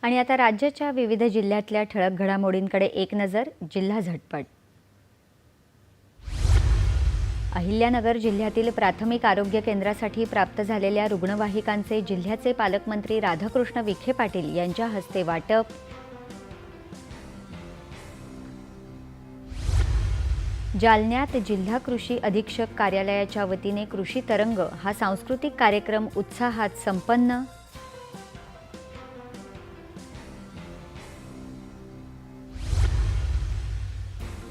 आणि आता राज्याच्या विविध जिल्ह्यातल्या ठळक घडामोडींकडे एक नजर. जिल्हा झटपट. अहिल्यानगर जिल्ह्यातील प्राथमिक आरोग्य केंद्रासाठी प्राप्त झालेल्या रुग्णवाहिकांचे जिल्ह्याचे पालकमंत्री राधाकृष्ण विखे पाटील यांच्या हस्ते वाटप. जालन्यात जिल्हा कृषी अधीक्षक कार्यालयाच्या वतीने कृषी तरंग हा सांस्कृतिक कार्यक्रम उत्साहात संपन्न.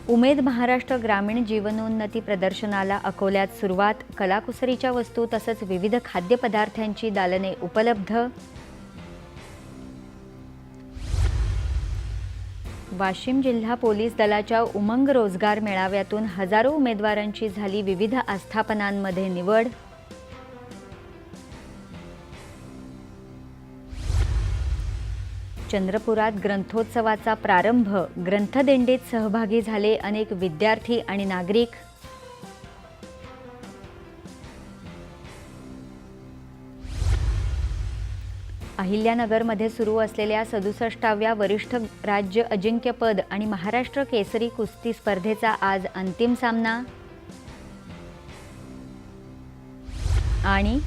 उमेद महाराष्ट्र ग्रामीण जीवनोन्नती प्रदर्शनाला अकोल्यात सुरुवात. कलाकुसरीच्या वस्तू तसंच विविध खाद्यपदार्थांची दालने उपलब्ध. वाशिम जिल्हा पोलीस दलाच्या उमंग रोजगार मेळाव्यातून हजारो उमेदवारांची झाली विविध आस्थापनांमध्ये निवड. चंद्रपुरात ग्रंथोत्सवाचा प्रारंभ. ग्रंथदिंडीत सहभागी झाले अनेक विद्यार्थी आणि नागरिक. अहिल्यानगरमध्ये सुरू असलेल्या 67व्या वरिष्ठ राज्य अजिंक्यपद आणि महाराष्ट्र केसरी कुस्ती स्पर्धेचा आज अंतिम सामना. आणि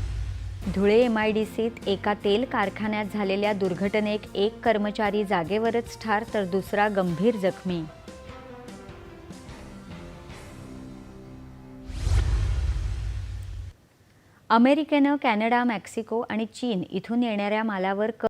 धुळे MIDCत एका तेल कारखान्यात झालेल्या दुर्घटनेत एक कर्मचारी जागेवरच ठार तर दुसरा गंभीर जखमी. अमेरिकेनं कॅनडा, मेक्सिको आणि चीन इथून येणाऱ्या मालावर